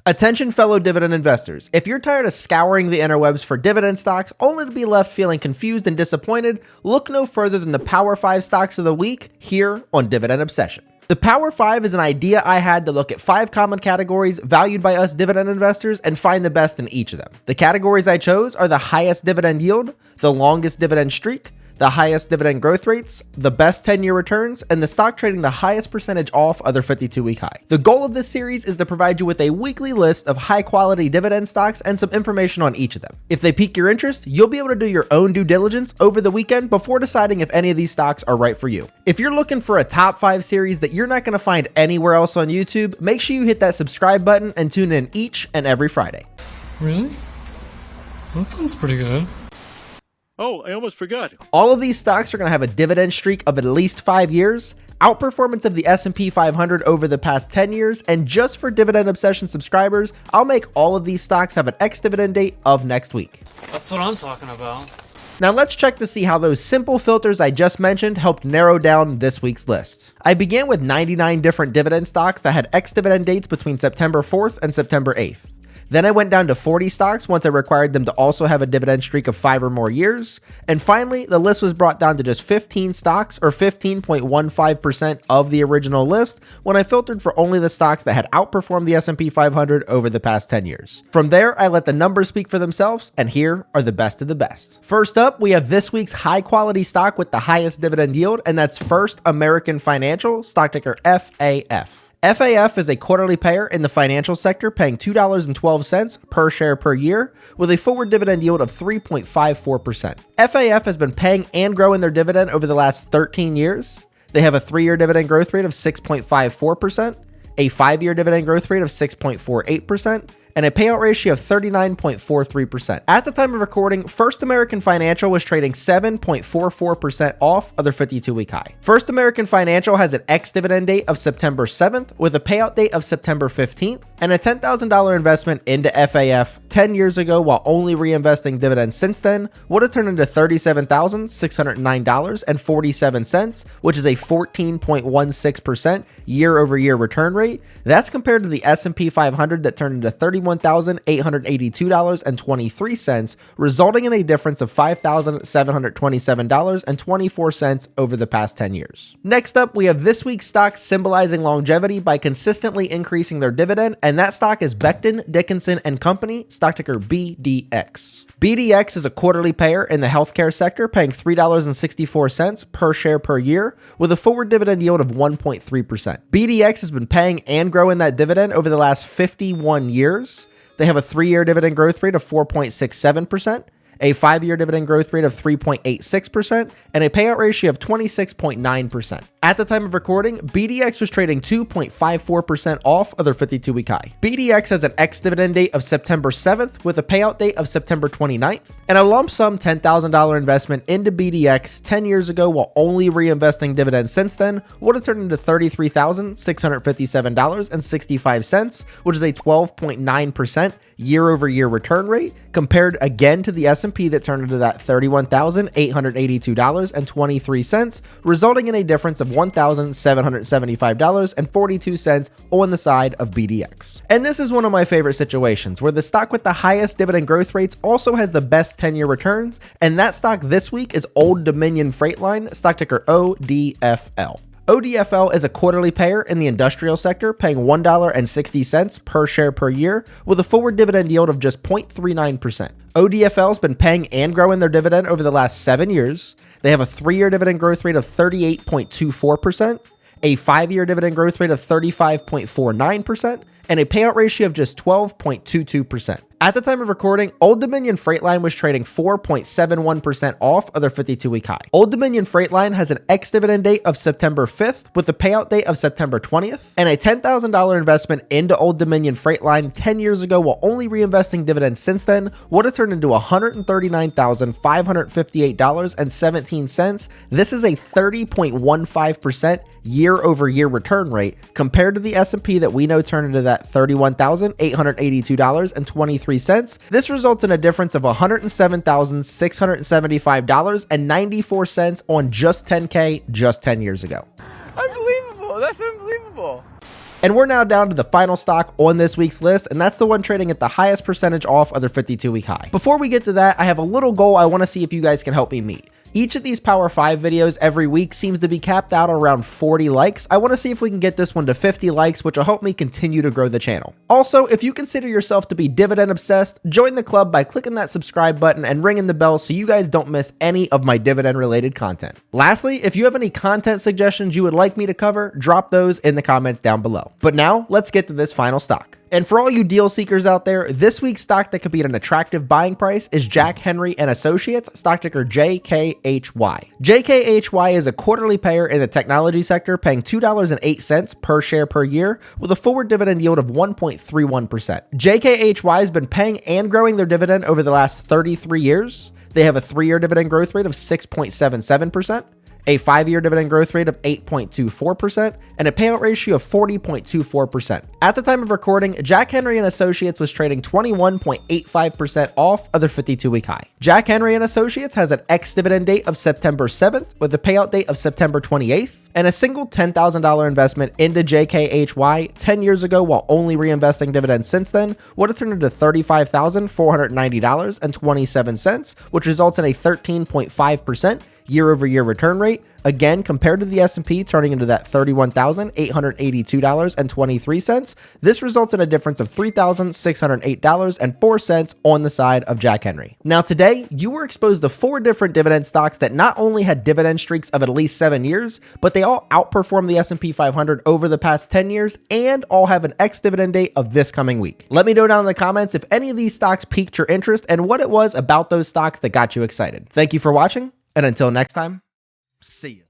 Attention fellow dividend investors, if you're tired of scouring the interwebs for dividend stocks only to be left feeling confused and disappointed, look no further than the Power 5 stocks of the week here on Dividend Obsession. The Power 5 is an idea I had to look at 5 common categories valued by us dividend investors and find the best in each of them. The categories I chose are the highest dividend yield, the longest dividend streak, the highest dividend growth rates, the best 10-year returns, and the stock trading the highest percentage off other 52-week high. The goal of this series is to provide you with a weekly list of high-quality dividend stocks and some information on each of them. If they pique your interest, you'll be able to do your own due diligence over the weekend before deciding if any of these stocks are right for you. If you're looking for a top 5 series that you're not going to find anywhere else on YouTube, make sure you hit that subscribe button and tune in each and every Friday. Really? That sounds pretty good. Oh, I almost forgot. All of these stocks are going to have a dividend streak of at least 5 years, outperformance of the S&P 500 over the past 10 years, and just for Dividend Obsession subscribers, I'll make all of these stocks have an ex-dividend date of next week. That's what I'm talking about. Now let's check to see how those simple filters I just mentioned helped narrow down this week's list. I began with 99 different dividend stocks that had ex-dividend dates between September 4th and September 8th. Then I went down to 40 stocks once I required them to also have a dividend streak of 5 or more years. And finally, the list was brought down to just 15 stocks, or 15.15% of the original list, when I filtered for only the stocks that had outperformed the S&P 500 over the past 10 years. From there, I let the numbers speak for themselves, and here are the best of the best. First up, we have this week's high-quality stock with the highest dividend yield, and that's First American Financial, stock ticker FAF. FAF is a quarterly payer in the financial sector, paying $2.12 per share per year, with a forward dividend yield of 3.54%. FAF has been paying and growing their dividend over the last 13 years. They have a 3-year dividend growth rate of 6.54%, a 5-year dividend growth rate of 6.48%, and a payout ratio of 39.43%. At the time of recording, First American Financial was trading 7.44% off of their 52-week high. First American Financial has an ex-dividend date of September 7th with a payout date of September 15th, and a $10,000 investment into FAF 10 years ago while only reinvesting dividends since then would have turned into $37,609.47, which is a 14.16% year-over-year return rate. That's compared to the S&P 500 that turned into $31,882.23, resulting in a difference of $5,727.24 over the past 10 years. Next up, we have this week's stock symbolizing longevity by consistently increasing their dividend, and that stock is Becton, Dickinson & Company, stock ticker BDX. BDX is a quarterly payer in the healthcare sector, paying $3.64 per share per year, with a forward dividend yield of 1.3%. BDX has been paying and growing that dividend over the last 51 years. They have a 3-year dividend growth rate of 4.67%, a 5-year dividend growth rate of 3.86%, and a payout ratio of 26.9%. At the time of recording, BDX was trading 2.54% off of their 52-week high. BDX has an ex-dividend date of September 7th with a payout date of September 29th, and a lump sum $10,000 investment into BDX 10 years ago while only reinvesting dividends since then would have turned into $33,657.65, which is a 12.9% year-over-year return rate, compared again to the S&P that turned into that $31,882.23, resulting in a difference of $1,775.42 on the side of BDX. And this is one of my favorite situations, where the stock with the highest dividend growth rates also has the best 10-year returns, and that stock this week is Old Dominion Freight Line, stock ticker ODFL. ODFL is a quarterly payer in the industrial sector, paying $1.60 per share per year, with a forward dividend yield of just 0.39%. ODFL has been paying and growing their dividend over the last 7 years. They have a 3-year dividend growth rate of 38.24%, a 5-year dividend growth rate of 35.49%, and a payout ratio of just 12.22%. At the time of recording, Old Dominion Freight Line was trading 4.71% off of their 52-week high. Old Dominion Freight Line has an ex-dividend date of September 5th with a payout date of September 20th, and a $10,000 investment into Old Dominion Freight Line 10 years ago while only reinvesting dividends since then would have turned into $139,558.17. This is a 30.15% year-over-year return rate, compared to the S&P that we know turned into that $31,882.23. This results in a difference of $107,675.94 on just 10K just 10 years ago. Unbelievable. That's unbelievable. And we're now down to the final stock on this week's list, and that's the one trading at the highest percentage off of their 52-week high. Before we get to that, I have a little goal I want to see if you guys can help me meet. Each of these Power 5 videos every week seems to be capped out around 40 likes. I want to see if we can get this one to 50 likes, which will help me continue to grow the channel. Also, if you consider yourself to be dividend obsessed, join the club by clicking that subscribe button and ringing the bell so you guys don't miss any of my dividend related content. Lastly, if you have any content suggestions you would like me to cover, drop those in the comments down below. But now let's get to this final stock. And for all you deal seekers out there, this week's stock that could be at an attractive buying price is Jack Henry & Associates, stock ticker JKHY. JKHY is a quarterly payer in the technology sector, paying $2.08 per share per year with a forward dividend yield of 1.31%. JKHY has been paying and growing their dividend over the last 33 years. They have a 3-year dividend growth rate of 6.77%. A 5-year dividend growth rate of 8.24%, and a payout ratio of 40.24%. At the time of recording, Jack Henry & Associates was trading 21.85% off of their 52-week high. Jack Henry & Associates has an ex-dividend date of September 7th with a payout date of September 28th. And a single $10,000 investment into JKHY 10 years ago while only reinvesting dividends since then would have turned into $35,490.27, which results in a 13.5% year-over-year return rate. Again, compared to the S&P turning into that $31,882.23, this results in a difference of $3,608.04 on the side of Jack Henry. Now today, you were exposed to 4 different dividend stocks that not only had dividend streaks of at least 7 years, but they all outperformed the S&P 500 over the past 10 years and all have an ex-dividend date of this coming week. Let me know down in the comments if any of these stocks piqued your interest and what it was about those stocks that got you excited. Thank you for watching, and until next time, see ya.